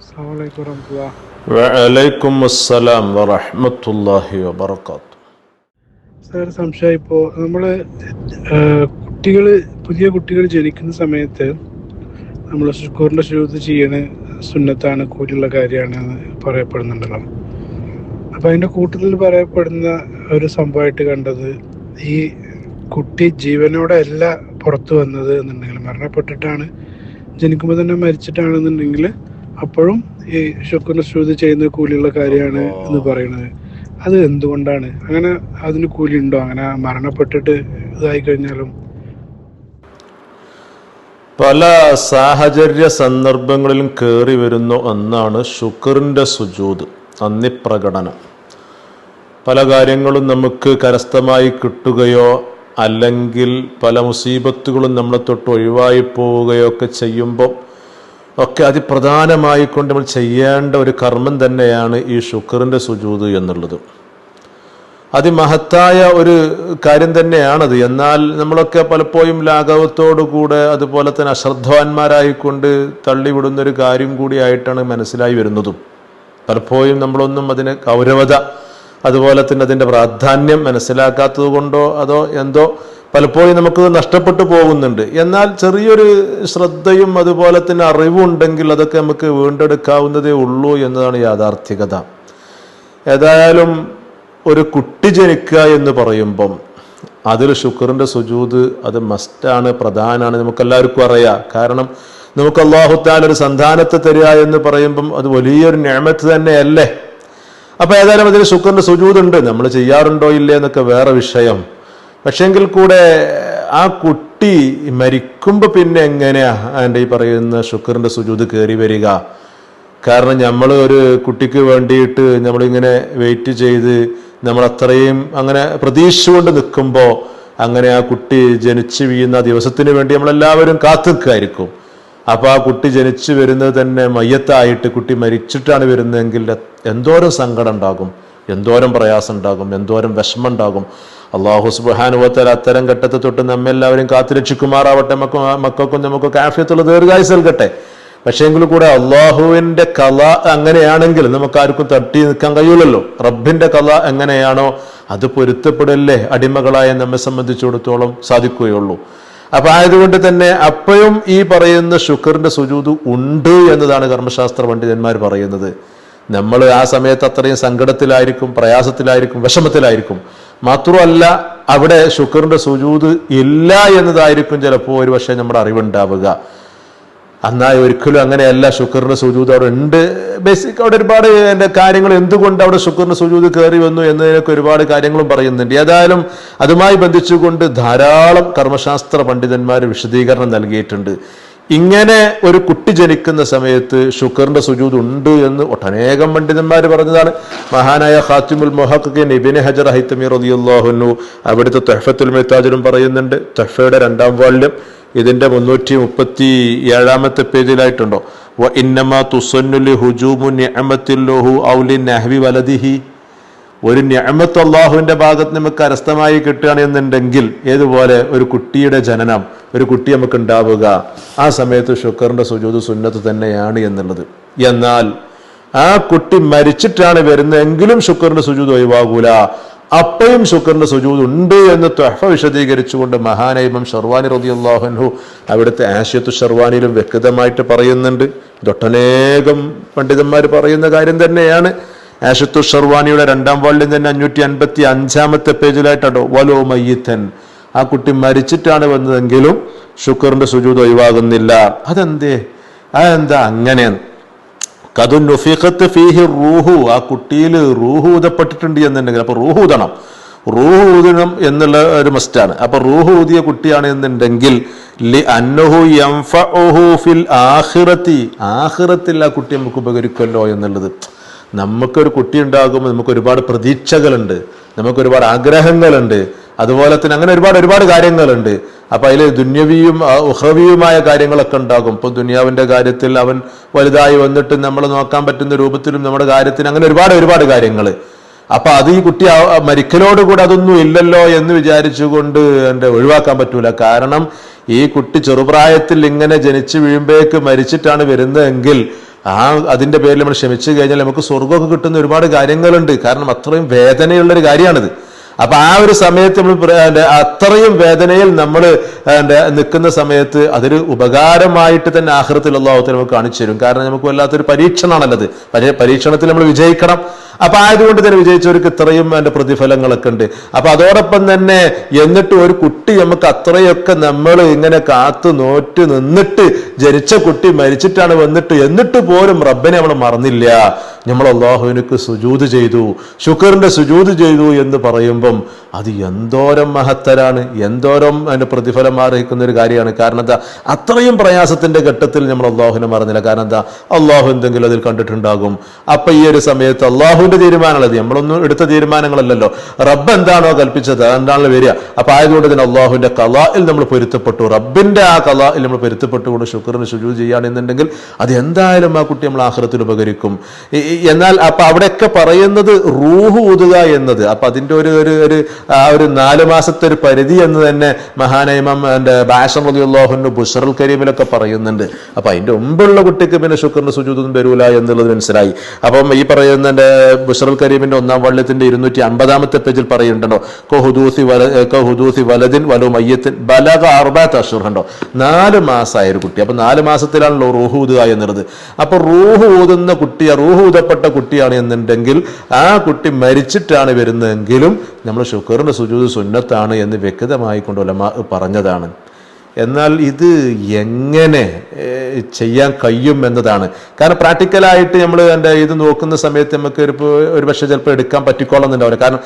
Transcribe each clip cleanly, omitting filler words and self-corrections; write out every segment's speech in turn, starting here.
അസ്സലാമു അലൈക്കും വറഹ്മത്തുള്ളാഹി. വഅലൈക്കും അസ്സലാം വറഹ്മത്തുള്ളാഹി വബറകാതുഹു. സാർ, സംശയം ഇപ്പോൾ നമ്മൾ പുതിയ കുട്ടികൾ ജനിക്കുന്ന സമയത്ത് നമ്മൾ ശുക്കൂറിൻ്റെ ശുചൂദ് ചെയ്യണ സുന്നത്താണ്, കൂലിയുള്ള കാര്യമാണ് എന്ന് പറയപ്പെടുന്നുണ്ടല്ലോ. അപ്പോൾ അതിൻ്റെ കൂട്ടത്തിൽ പറയപ്പെടുന്ന ഒരു സംഭവമായിട്ട് കണ്ടത്, ഈ കുട്ടി ജീവനോടെ അല്ല പുറത്തു വന്നത് എന്നുണ്ടെങ്കിൽ, മരണപ്പെട്ടിട്ടാണ്, ജനിക്കുമ്പോൾ തന്നെ മരിച്ചിട്ടാണെന്നുണ്ടെങ്കിൽ അപ്പോഴും ഈ ശുക്കൂറിൻ്റെ ശുചൂദ് ചെയ്യുന്ന കൂലിയുള്ള കാര്യമാണ് എന്ന് പറയുന്നത്. അത് എന്തുകൊണ്ടാണ് അങ്ങനെ? അതിന് കൂലി ഉണ്ടോ? അങ്ങനെ മരണപ്പെട്ടിട്ട് ഇതായി കഴിഞ്ഞാലും? പല സാഹചര്യ സന്ദർഭങ്ങളിലും കയറി വരുന്ന ഒന്നാണ് ശുക്റിൻ്റെ സുജൂദ്, നന്ദി പ്രകടനം. പല കാര്യങ്ങളും നമുക്ക് കരസ്ഥമായി കിട്ടുകയോ അല്ലെങ്കിൽ പല മുസീബത്തുകളും നമ്മളെ തൊട്ട് ഒഴിവായി പോവുകയോ ഒക്കെ ചെയ്യുമ്പോൾ ഒക്കെ അതിപ്രധാനമായിക്കൊണ്ട് നമ്മൾ ചെയ്യേണ്ട ഒരു കർമ്മം തന്നെയാണ് ഈ ശുക്റിൻ്റെ സുജൂദ് എന്നുള്ളത്. അതിമഹത്തായ ഒരു കാര്യം തന്നെയാണത്. എന്നാൽ നമ്മളൊക്കെ പലപ്പോഴും ലാഘവത്തോടുകൂടെ അതുപോലെ തന്നെ അശ്രദ്ധവാന്മാരായിക്കൊണ്ട് തള്ളിവിടുന്നൊരു കാര്യം കൂടിയായിട്ടാണ് മനസ്സിലായി വരുന്നതും. പലപ്പോഴും നമ്മളൊന്നും അതിന് ഗൗരവത അതുപോലെ തന്നെ അതിൻ്റെ പ്രാധാന്യം മനസ്സിലാക്കാത്തത് കൊണ്ടോ അതോ എന്തോ പലപ്പോഴും നമുക്ക് നഷ്ടപ്പെട്ടു പോകുന്നുണ്ട്. എന്നാൽ ചെറിയൊരു ശ്രദ്ധയും അതുപോലെ തന്നെ അറിവും ഉണ്ടെങ്കിൽ അതൊക്കെ നമുക്ക് വീണ്ടെടുക്കാവുന്നതേ ഉള്ളൂ എന്നതാണ് യാഥാർത്ഥികത. ഏതായാലും ഒരു കുട്ടി ജനിക്കുക എന്ന് പറയുമ്പം അതിൽ ശുക്റിൻ്റെ സുജൂദ് അത് മസ്റ്റാണ്, പ്രധാനമാണ്, നമുക്കെല്ലാവർക്കും അറിയാം. കാരണം നമുക്ക് അല്ലാഹു തആല ഒരു സന്താനത്തെ തരിക എന്ന് പറയുമ്പം അത് വലിയൊരു നിഅമത്ത് തന്നെയല്ലേ. അപ്പം ഏതായാലും അതിന് ശുക്റിൻ്റെ സുജൂദ് ഉണ്ട്. നമ്മൾ ചെയ്യാറുണ്ടോ ഇല്ലേ എന്നൊക്കെ വേറെ വിഷയം. പക്ഷെങ്കിൽ കൂടെ ആ കുട്ടി മരിക്കുമ്പോൾ പിന്നെ എങ്ങനെയാ എൻ്റെ ഈ പറയുന്ന ശുക്റിൻ്റെ സുജൂദ് കയറി വരിക? കാരണം നമ്മൾ ഒരു കുട്ടിക്ക് വേണ്ടിയിട്ട് നമ്മളിങ്ങനെ വെയിറ്റ് ചെയ്ത് നമ്മളത്രയും അങ്ങനെ പ്രതീക്ഷ കൊണ്ട് നിൽക്കുമ്പോൾ അങ്ങനെ ആ കുട്ടി ജനിച്ചു വീഴുന്ന ദിവസത്തിന് വേണ്ടി നമ്മളെല്ലാവരും കാത്തു നിൽക്കുമായിരിക്കും. അപ്പോൾ ആ കുട്ടി ജനിച്ചു വരുന്നത് തന്നെ മയ്യത്തായിട്ട് കുട്ടി മരിച്ചിട്ടാണ് വരുന്നതെങ്കിൽ എന്തോരം സങ്കടം ഉണ്ടാകും, എന്തോരം പ്രയാസം ഉണ്ടാകും, എന്തോരം വിഷമം ഉണ്ടാകും. അല്ലാഹു സുബ്ഹാനഹു വ തആല അത്തരം ഘട്ടത്തെ തൊട്ട് നമ്മെല്ലാവരും കാത്തുരക്ഷിക്കുമാറാവട്ടെ. മക്കൾക്കും നമുക്കൊക്കെ ആഫിയത്തുള്ള ദീർഘായുസ്സ് നൽകട്ടെ. പക്ഷേ എങ്കിൽ കൂടെ അള്ളാഹുവിൻ്റെ കല അങ്ങനെയാണെങ്കിൽ നമുക്കാർക്കും തട്ടി നിൽക്കാൻ കഴിയില്ലല്ലോ. റബ്ബിൻ്റെ കല എങ്ങനെയാണോ അത് പൊരുത്തപ്പെടല്ലേ അടിമകളായ നമ്മെ സംബന്ധിച്ചിടത്തോളം സാധിക്കുകയുള്ളൂ. അപ്പം ആയതുകൊണ്ട് തന്നെ അപ്പോഴും ഈ പറയുന്ന ശുക്റിൻ്റെ സുജൂദ് ഉണ്ട് എന്നതാണ് കർമ്മശാസ്ത്ര പണ്ഡിതന്മാർ പറയുന്നത്. നമ്മൾ ആ സമയത്ത് അത്രയും സങ്കടത്തിലായിരിക്കും, പ്രയാസത്തിലായിരിക്കും, വിഷമത്തിലായിരിക്കും. മാത്രമല്ല അവിടെ ശുക്റിൻ്റെ സുജൂദ് ഇല്ല എന്നതായിരിക്കും ചിലപ്പോൾ ഒരു പക്ഷേ നമ്മുടെ അറിവുണ്ടാവുക. എന്നാൽ ഒരിക്കലും അങ്ങനെയല്ല. ശുക്റിൻ്റെ സുജൂദ് അവിടെ ഉണ്ട്. ബേസിക് അവിടെ ഒരുപാട് കാര്യങ്ങൾ എന്തുകൊണ്ട് അവിടെ ശുക്റിൻ്റെ സുജൂദ് കയറി വന്നു എന്നതിനൊക്കെ ഒരുപാട് കാര്യങ്ങളും പറയുന്നുണ്ട്. ഏതായാലും അതുമായി ബന്ധിച്ചുകൊണ്ട് ധാരാളം കർമ്മശാസ്ത്ര പണ്ഡിതന്മാർ വിശദീകരണം നൽകിയിട്ടുണ്ട്. ഇങ്ങനെ ഒരു കുട്ടി ജനിക്കുന്ന സമയത്ത് ശുക്റിൻ്റെ സുജൂദ് ഉണ്ട് എന്ന് ഒട്ടനേകം പണ്ഡിതന്മാർ പറഞ്ഞതാണ്. മഹാനായ ഖാത്തിമുൽ മുഹഖഖീൻ ഇബ്നു ഹജർ ഹൈതമി റളിയല്ലാഹു അൻഹു അവിടുത്തെ തുഹ്ഫത്തുൽ മുഹ്താജിലും പറയുന്നുണ്ട്. തുഹ്ഫയുടെ 2ാം വാള്യം ഇതിൻ്റെ 337 പേജിലായിട്ടുണ്ടോ, വ ഇന്നമാ തുസന്നു ലിഹുജൂമു നിഅമത്തില്ലഹു ഔ ലിനഹ്വി വലദിഹി. ഒരു നിഅമത്ത് അല്ലാഹുവിൻ്റെ ഭാഗത്ത് നമുക്ക് കരസ്ഥമായി കിട്ടുകയാണെന്നുണ്ടെങ്കിൽ ഏതുപോലെ ഒരു കുട്ടിയുടെ ജനനം, ഒരു കുട്ടി നമുക്ക് ഉണ്ടാവുക, ആ സമയത്ത് ശുക്റിൻ്റെ സുജൂദ് സുന്നത്ത് തന്നെയാണ് എന്നുള്ളത്. എന്നാൽ ആ കുട്ടി മരിച്ചിട്ടാണ് വരുന്നതെങ്കിലും ശുക്റിൻ്റെ സുജൂദ് ഒഴിവാകൂല. അപ്പോഴും ശുക്റിൻ്റെ സുജൂദ് ഉണ്ട് എന്ന് തുഹ്ഫ വിശദീകരിച്ചുകൊണ്ട് മഹാനായ ഇമാം ഷർവാനി റളിയല്ലാഹു അൻഹു അവിടുത്തെ ആശിയത്തു ഷർവാനിയിലും വ്യക്തമായിട്ട് പറയുന്നുണ്ട്. ഇതൊട്ടനേകം പണ്ഡിതന്മാർ പറയുന്ന കാര്യം തന്നെയാണ്. ആശിയത്തു ഷർവാനിയുടെ 2ാം വാള്യം തന്നെ 555 പേജിലായിട്ടോ, വലോ മയ്യിത്തൻ, ആ കുട്ടി മരിച്ചിട്ടാണ് വന്നതെങ്കിലും ശുക്റിൻ്റെ സുജൂദ് ഒഴിവാകുന്നില്ല. അതെന്താ അങ്ങനെയാണ്? കദുൻ നുഫിഖത്ത് ഫീഹി റൂഹു, ആ കുട്ടിയിൽ റൂഹ് ഊതപ്പെട്ടിട്ടുണ്ട് എന്നുണ്ടെങ്കിൽ അപ്പോൾ റൂഹ് ഊതണം എന്നുള്ള ഒരു മസ്റ്റാണ്. അപ്പൊ റൂഹ് ഊതിയ കുട്ടിയാണ് എന്നുണ്ടെങ്കിൽ ലി അന്നഹു യൻഫഉഹു ഫിൽ ആഖിറതി, ആഖിറത്തിൽ ആ കുട്ടി നമുക്ക് ഉപകരിക്കുമല്ലോ എന്നുള്ളത്. നമുക്കൊരു കുട്ടി ഉണ്ടാകുമ്പോൾ നമുക്ക് ഒരുപാട് പ്രതീക്ഷകളുണ്ട്, നമുക്ക് ഒരുപാട് ആഗ്രഹങ്ങളുണ്ട്, അതുപോലെ തന്നെ അങ്ങനെ ഒരുപാട് കാര്യങ്ങളുണ്ട്. അപ്പൊ അതിൽ ദുന്യവിയും ഉഖ്റവിയുമായ കാര്യങ്ങളൊക്കെ ഉണ്ടാകും. ഇപ്പൊ ദുനിയാവിന്റെ കാര്യത്തിൽ അവൻ വലുതായി വന്നിട്ട് നമ്മൾ നോക്കാൻ പറ്റുന്ന രൂപത്തിലും നമ്മുടെ കാര്യത്തിന് അങ്ങനെ ഒരുപാട് കാര്യങ്ങൾ. അപ്പൊ അത് ഈ കുട്ടി മരിക്കലോടുകൂടെ അതൊന്നും ഇല്ലല്ലോ എന്ന് വിചാരിച്ചുകൊണ്ട് ഒഴിവാക്കാൻ പറ്റൂല. കാരണം ഈ കുട്ടി ചെറുപ്രായത്തിൽ ഇങ്ങനെ ജനിച്ചു വീഴുമ്പോഴേക്ക് മരിച്ചിട്ടാണ് വരുന്നതെങ്കിൽ അതിൻ്റെ പേരിൽ നമ്മൾ ക്ഷമിച്ചു കഴിഞ്ഞാൽ നമുക്ക് സ്വർഗ്ഗമൊക്കെ കിട്ടുന്ന ഒരുപാട് കാര്യങ്ങളുണ്ട്. കാരണം അത്രയും വേദനയുള്ളൊരു കാര്യമാണിത്. അപ്പൊ ആ ഒരു സമയത്ത് നമ്മൾ അത്രയും വേദനയിൽ നമ്മൾ നിൽക്കുന്ന സമയത്ത് അതൊരു ഉപകാരമായിട്ട് തന്നെ ആഖിറത്തിൽ അല്ലാഹു തആല നമുക്ക് കാണിച്ചു തരും. കാരണം നമുക്ക് വല്ലാത്തൊരു പരീക്ഷണമാണല്ലത്. പരീക്ഷണത്തിൽ നമ്മൾ വിജയിക്കണം. അപ്പൊ ആയതുകൊണ്ട് തന്നെ വിജയിച്ചവർക്ക് ഇത്രയും അതിന്റെ പ്രതിഫലങ്ങളൊക്കെ ഉണ്ട്. അപ്പൊ അതോടൊപ്പം തന്നെ എന്നിട്ട് ഒരു കുട്ടി നമുക്ക് അത്രയൊക്കെ നമ്മൾ ഇങ്ങനെ കാത്തു നോറ്റ് നിന്നിട്ട് ജനിച്ച കുട്ടി മരിച്ചിട്ടാണ് വന്നിട്ട് എന്നിട്ട് പോലും റബ്ബിനെ നമ്മൾ മറന്നില്ല. നമ്മൾ അല്ലാഹുവിനക്ക് സുജൂദ് ചെയ്തു, ശുക്റിന്റെ സുജൂദ് ചെയ്തു എന്ന് പറയുമ്പം അത് എന്തോരം മഹത്തരാണ്, എന്തോരം അതിന്റെ പ്രതിഫലം അർഹിക്കുന്ന ഒരു കാര്യമാണ്. കാരണം എന്താ, അത്രയും പ്രയാസത്തിന്റെ ഘട്ടത്തിൽ നമ്മൾ അല്ലാഹുവിനെ മറന്നില്ല. കാരണം എന്താ, അല്ലാഹു എന്തെങ്കിലും അതിൽ കണ്ടിട്ടുണ്ടാകും. അപ്പൊ ഈ ഒരു സമയത്ത് അല്ലാഹുവിന്റെ തീരുമാനമുള്ളത്, നമ്മളൊന്നും എടുത്ത തീരുമാനങ്ങളല്ലല്ലോ, റബ്ബ് എന്താണോ കൽപ്പിച്ചത് അതെന്താണല്ലോ വരിക. അപ്പൊ ആയതുകൊണ്ട് തന്നെ അല്ലാഹുവിന്റെ ഖളാഇൽ നമ്മൾ പൊരുത്തപ്പെട്ടു, റബ്ബിന്റെ ആ ഖളാഇൽ നമ്മൾ പൊരുത്തപ്പെട്ടുകൊണ്ട് ശുക്റിന് സുജൂദ് ചെയ്യുകയാണെന്നുണ്ടെങ്കിൽ അത് എന്തായാലും ആ കുട്ടി നമ്മൾ ആഖിറത്തിൽ ഉപകരിക്കും. എന്നാൽ അപ്പൊ അവിടെയൊക്കെ പറയുന്നത് റൂഹ് ഊതുക എന്നത്, അപ്പൊ അതിന്റെ ഒരു 4 മാസത്തെ ഒരു പരിധി എന്ന് തന്നെ മഹാനായ ഇമാം ബാശർ റളിയല്ലാഹു അൻഹു ബുശ്റൽ കരീമിലൊക്കെ പറയുന്നുണ്ട്. അപ്പൊ അതിന്റെ മുമ്പുള്ള കുട്ടിക്ക് പിന്നെ ശുക്റിന് സുജൂദൊന്നും വരൂല എന്നുള്ളത് മനസ്സിലായി. അപ്പം ഈ പറയുന്ന ബുശ്റൽ കരീമിന്റെ 1-ാം വള്ളിയത്തിന്റെ 250-ാമത്തെ പേജിൽ പറയുന്നുണ്ടോ, ഹുദൂസി വലദിൻ വലു മയ്യത്തിൻ ബലഗ 4 അശ്ഹുർ ഉണ്ടോ, 4 മാസമായ ഒരു കുട്ടി. അപ്പൊ 4 മാസത്തിലാണല്ലോ റൂഹ് ഊതുക എന്നുള്ളത്. അപ്പൊ റൂഹ് ഊതുന്ന കുട്ടിയെ, റൂഹ് ഊതപ്പെട്ട കുട്ടിയാണ് എന്നുണ്ടെങ്കിൽ ആ കുട്ടി മരിച്ചിട്ടാണ് വരുന്നതെങ്കിലും നമ്മൾ ശുക്റിന്റെ സുജൂദ് സുന്നത്താണ് എന്ന് വ്യക്തമായി കൊണ്ട് ഉലമാ പറഞ്ഞതാണ്. എന്നാൽ ഇത് എങ്ങനെ ചെയ്യാൻ കഴിയും എന്നതാണ്. കാരണം പ്രാക്ടിക്കലായിട്ട് നമ്മൾ ഇത് നോക്കുന്ന സമയത്ത് നമുക്ക് ഒരു പക്ഷേ ചിലപ്പോൾ എടുക്കാൻ പറ്റിക്കോളന്നുണ്ടാവില്ല. കാരണം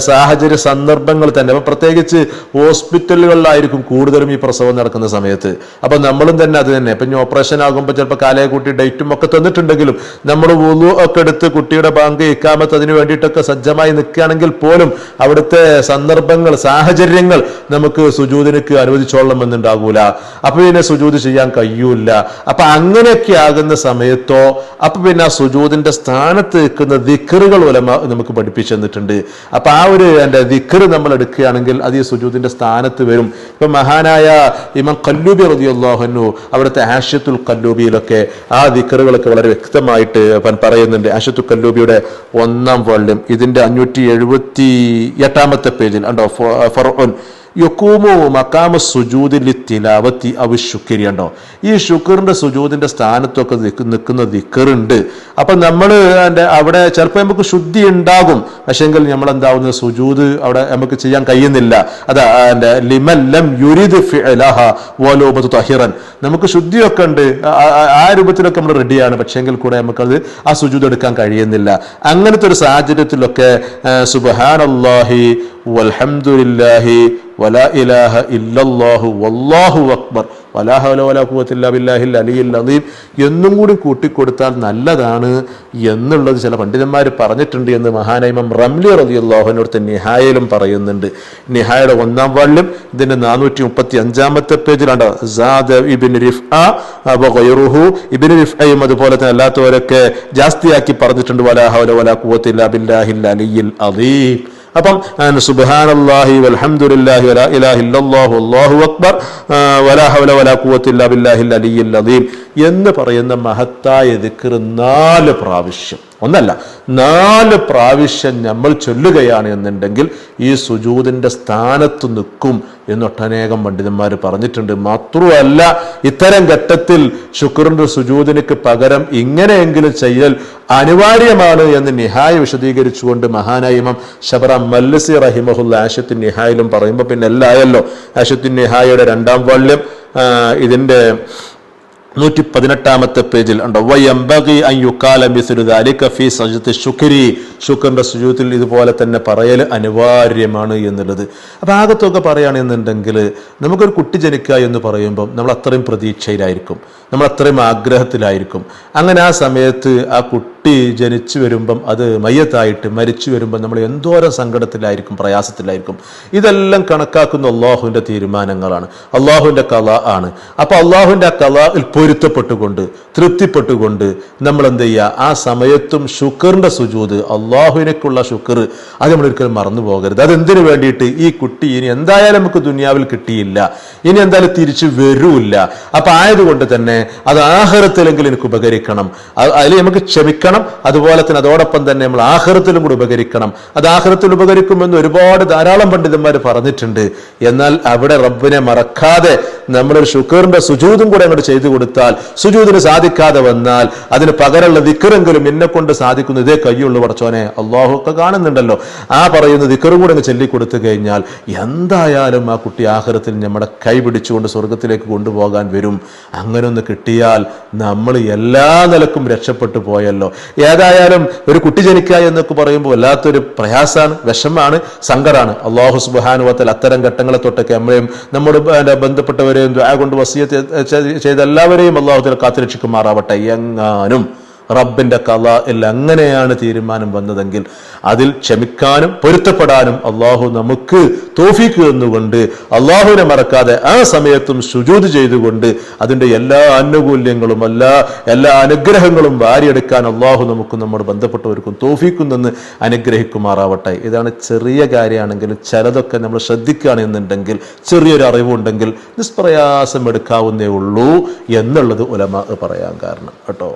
സാഹചര്യ സന്ദർഭങ്ങൾ തന്നെ, അപ്പം പ്രത്യേകിച്ച് ഹോസ്പിറ്റലുകളിലായിരിക്കും കൂടുതലും ഈ പ്രസവം നടക്കുന്ന സമയത്ത്. അപ്പം നമ്മളും തന്നെ അത് തന്നെ, ഇപ്പം ഇനി ഓപ്പറേഷൻ ആകുമ്പോൾ ചിലപ്പോൾ കാലയെ കൂട്ടി ഡേറ്റും ഒക്കെ തന്നിട്ടുണ്ടെങ്കിലും നമ്മൾ വുളു ഒക്കെ എടുത്ത് കുട്ടിയുടെ ബാങ്ക് ഇക്കാമത്ത് അതിന് വേണ്ടിയിട്ടൊക്കെ സജ്ജമായി നിൽക്കുകയാണെങ്കിൽ പോലും അവിടുത്തെ സന്ദർഭങ്ങൾ, സാഹചര്യങ്ങൾ നമുക്ക് സുജൂദിനക്ക് അനുവദിച്ചോളണമെന്നുണ്ടാകും. അപ്പൊ പിന്നെ സുജൂദ് ചെയ്യാൻ കഴിയൂല. അപ്പൊ അങ്ങനെയൊക്കെ ആകുന്ന സമയത്തോ അപ്പൊ പിന്നെ ആ സുജൂദിന്റെ സ്ഥാനത്ത് നിൽക്കുന്ന ദിക്റുകൾ ഉലമാ നമുക്ക് പഠിപ്പിച്ചു തന്നിട്ടുണ്ട്. അപ്പൊ ആ ഒരു ദിക്ർ നമ്മൾ എടുക്കുകയാണെങ്കിൽ അത് ഈ സുജൂദിന്റെ സ്ഥാനത്ത് വരും. ഇപ്പൊ മഹാനായ ഇമാം ഖല്ലൂബി റളിയല്ലാഹു അൻഹു അവിടുത്തെ ആഷിയത്തുൽ ഖല്ലൂബിയിലൊക്കെ ആ ദിക്റുകളൊക്കെ വളരെ വ്യക്തമായിട്ട് പറയുന്നുണ്ട്. ആഷിയത്തുൽ ഖല്ലൂബിയുടെ 1-ാം വോള്യം ഇതിന്റെ 578-ാമത്തെ പേജിൽ ഉണ്ടോ, ഫർഉൻ യഖൂമു മഖാമ സുജൂദി ലിത്തിലാവത്തി അവ ശുക്രി ഉണ്ടോ, ഈ ശുക്റിന്റെ സുജൂദിന്റെ സ്ഥാനത്തൊക്കെ നിൽക്കുന്ന ദിക്റുണ്ട്. അപ്പൊ നമ്മൾ അവിടെ ചിലപ്പോൾ നമുക്ക് ശുദ്ധി ഉണ്ടാകും, പക്ഷെങ്കിൽ നമ്മൾ എന്താവുന്ന സുജൂദ് അവിടെ നമുക്ക് ചെയ്യാൻ കഴിയുന്നില്ല. അതാ ലിമൻ ലം യുരിദ് ഫിഅലഹ വലൗ മുതഹിറൻ, നമുക്ക് ശുദ്ധിയൊക്കെ ഉണ്ട്, ആ രൂപത്തിലൊക്കെ നമ്മൾ റെഡിയാണ്, പക്ഷെങ്കിൽ കൂടെ നമുക്കത് ആ സുജൂദ് എടുക്കാൻ കഴിയുന്നില്ല. അങ്ങനത്തെ ഒരു സാഹചര്യത്തിലൊക്കെ സുബ്ഹാനല്ലാഹി വൽഹംദുലില്ലാഹി വലാ ഇലാഹ ഇല്ലല്ലാഹു വല്ലാഹു അക്ബർ വലാ ഹൗല വലാ ഖുവത ഇല്ലാ ബില്ലാഹിൽ അലിയിൽ അദീം എന്നും കൂടി കൂട്ടിക്കൊടുത്താൽ നല്ലതാണ് എന്നുള്ളത് ചില പണ്ഡിതന്മാർ പറഞ്ഞിട്ടുണ്ട് എന്ന് മഹാനായ ഇമാം റംലി റളിയല്ലാഹു അൻഹു നിഹായയിലും പറയുന്നുണ്ട്. നിഹായയുടെ 1-ാം വാള്യം ഇതിന്റെ 435-ാമത്തെ പേജിലാണ്. സാദ ഇബ്നു റിഫ്അ വഗൈറുഹു, ഇബ്നു റിഫ്അയും അതുപോലെ തന്നെ അല്ലാത്തവരൊക്കെ ജാസ്തിയാക്കി പറഞ്ഞിട്ടുണ്ട് വലാ ഹൗല വലാ ഖുവത ഇല്ലാ ബില്ലാഹിൽ അലിയിൽ അദീം. അപ്പം സുബ്ഹാനല്ലാഹി വൽഹംദുലില്ലാഹി വലാ ഇലാഹ ഇല്ലല്ലാഹു വല്ലാഹു അക്ബർ വലാ ഹൗല വലാ ഖുവത ഇല്ലാ ബില്ലാഹിൽ അലിയിൽ അദീം എന്ന് പറയുന്ന മഹത്തായ ദിക്ർ 4 പ്രാവശ്യം, ഒന്നല്ല 4 പ്രാവശ്യം നമ്മൾ ചൊല്ലുകയാണ് എന്നുണ്ടെങ്കിൽ ഈ സുജൂദിന്റെ സ്ഥാനത്ത് നിൽക്കും എന്നൊട്ടനേകം പണ്ഡിതന്മാർ പറഞ്ഞിട്ടുണ്ട്. മാത്രമല്ല ഇത്തരം ഘട്ടത്തിൽ ശുക്റിന്റെ സുജൂദിനക്ക് പകരം ഇങ്ങനെയെങ്കിലും ചെയ്യൽ അനിവാര്യമാണ് എന്ന് നിഹായ വിശദീകരിച്ചുകൊണ്ട് മഹാനായ ഇമാം ശബറ മല്ലസി റഹിമഹുല്ല ആശത്തുൻ നിഹായിലും പറയുമ്പോൾ പിന്നെ എല്ലായല്ലോ. ആശത്തുൻ നിഹായയുടെ 2-ാം വാള്യം ഇതിന്റെ 118-ാമത്തെ പേജിൽ ഉണ്ടോ, വയംബഗി അൻ യുഖാല മിസ്ലു ദാലിക ഫീ സജ്ദത്തി ശുക്രി, ശുക്റിന്റെ സുജൂദിൽ ഇതുപോലെ തന്നെ പറയൽ അനിവാര്യമാണ് എന്നുള്ളത്. അപ്പൊ ആകത്തൊക്കെ പറയുകയാണെന്നുണ്ടെങ്കിൽ നമുക്കൊരു കുട്ടി ജനിക്കുക എന്ന് പറയുമ്പോൾ നമ്മൾ അത്രയും പ്രതീക്ഷയിലായിരിക്കും, നമ്മൾ അത്രയും ആഗ്രഹത്തിലായിരിക്കും. അങ്ങനെ ആ സമയത്ത് ആ കുട്ടി കുട്ടി ജനിച്ചു വരുമ്പം അത് മയ്യത്തായിട്ട് മരിച്ചു വരുമ്പം നമ്മൾ എന്തോരം സങ്കടത്തിലായിരിക്കും, പ്രയാസത്തിലായിരിക്കും. ഇതെല്ലാം കണക്കാക്കുന്ന അള്ളാഹുവിൻ്റെ തീരുമാനങ്ങളാണ്, അള്ളാഹുവിൻ്റെ കല ആണ്. അപ്പോൾ അള്ളാഹുവിൻ്റെ ആ കലയിൽ പൊരുത്തപ്പെട്ടുകൊണ്ട് തൃപ്തിപ്പെട്ടുകൊണ്ട് നമ്മൾ എന്ത് ചെയ്യുക, ആ സമയത്തും ശുക്റിൻ്റെ സുജൂദ്, അള്ളാഹുവിനേക്കുള്ള ശുക്ർ, അത് നമ്മൾ ഒരിക്കലും മറന്നു പോകരുത്. അതെന്തിനു വേണ്ടിയിട്ട്? ഈ കുട്ടി ഇനി എന്തായാലും നമുക്ക് ദുനിയാവിൽ കിട്ടിയില്ല, ഇനി എന്തായാലും തിരിച്ചു വരൂല്ല. അപ്പൊ ആയതുകൊണ്ട് തന്നെ അത് ആഖിറത്തിലെങ്കിലും എനിക്ക് ഉപകരിക്കണം, അതിൽ നമുക്ക് ക്ഷമിക്കണം. അതുപോലെ തന്നെ അതോടൊപ്പം തന്നെ നമ്മൾ ആഖിറത്തിലും കൂടി ഉപകരിക്കണം. അത് ആഖിറത്തിൽ ഉപകരിക്കുമെന്ന് ഒരുപാട് ധാരാളം പണ്ഡിതന്മാർ പറഞ്ഞിട്ടുണ്ട്. എന്നാൽ അവിടെ റബ്ബിനെ മറക്കാതെ നമ്മളൊരു ശുക്റിന്റെ സുജൂദും കൂടെ അങ്ങോട്ട് ചെയ്തു കൊടുത്താൽ, സുജൂദിന് സാധിക്കാതെ വന്നാൽ അതിന് പകരമുള്ള ദിക്റെങ്കിലും എന്നെ കൊണ്ട് സാധിക്കുന്ന ഇതേ കയ്യുള്ളൂ പടച്ചോനെ, അള്ളാഹു ഒക്കെ കാണുന്നുണ്ടല്ലോ, ആ പറയുന്ന ദിക്റും കൂടെ അങ്ങ് ചൊല്ലിക്കൊടുത്തു കഴിഞ്ഞാൽ എന്തായാലും ആ കുട്ടി ആഖിറത്തിൽ നമ്മുടെ കൈ പിടിച്ചുകൊണ്ട് സ്വർഗത്തിലേക്ക് കൊണ്ടുപോകാൻ വരും. അങ്ങനെ ഒന്ന് കിട്ടിയാൽ നമ്മൾ എല്ലാ നിലക്കും രക്ഷപ്പെട്ടു പോയല്ലോ. ഏതായാലും ഒരു കുട്ടി ജനിക്കുക എന്നൊക്കെ പറയുമ്പോൾ വല്ലാത്തൊരു പ്രയാസമാണ്, വിഷമാണ്, സങ്കടമാണ്. അള്ളാഹു സുബ്ഹാനഹു വ തആല അത്തരം ഘട്ടങ്ങളെ തൊട്ടൊക്കെ നമ്മളെയും നമ്മുടെ ബന്ധപ്പെട്ടവരെയും ദുആ കൊണ്ട് വസിയത്ത് ചെയ്ത എല്ലാവരെയും അള്ളാഹു തആല കാത്തുരക്ഷിക്കുമാറാവട്ടെ. എങ്ങാനും റബ്ബിന്റെ ഖളാഇൽ അങ്ങനെയാണ് തീരുമാനം വന്നതെങ്കിൽ അതിൽ ക്ഷമിക്കാനും പൊരുത്തപ്പെടാനും അള്ളാഹു നമുക്ക് തൗഫീഖ് എന്നുകൊണ്ട് അള്ളാഹുവിനെ മറക്കാതെ ആ സമയത്തും സുജൂദ് ചെയ്തുകൊണ്ട് അതിൻ്റെ എല്ലാ ആനുകൂല്യങ്ങളും എല്ലാ അനുഗ്രഹങ്ങളും വാരിയെടുക്കാൻ അള്ളാഹു നമുക്കും നമ്മുടെ ബന്ധപ്പെട്ടവർക്കും തൗഫീഖ് നിന്ന് അനുഗ്രഹിക്കുമാറാവട്ടെ. ഇതാണ് ചെറിയ കാര്യമാണെങ്കിലും ചിലതൊക്കെ നമ്മൾ ശ്രദ്ധിക്കുകയാണെന്നുണ്ടെങ്കിൽ, ചെറിയൊരു അറിവുണ്ടെങ്കിൽ നിഷ്പ്രയാസം എടുക്കാവുന്നേ ഉള്ളൂ എന്നുള്ളത് ഉലമാ പറയാൻ കാരണം കേട്ടോ.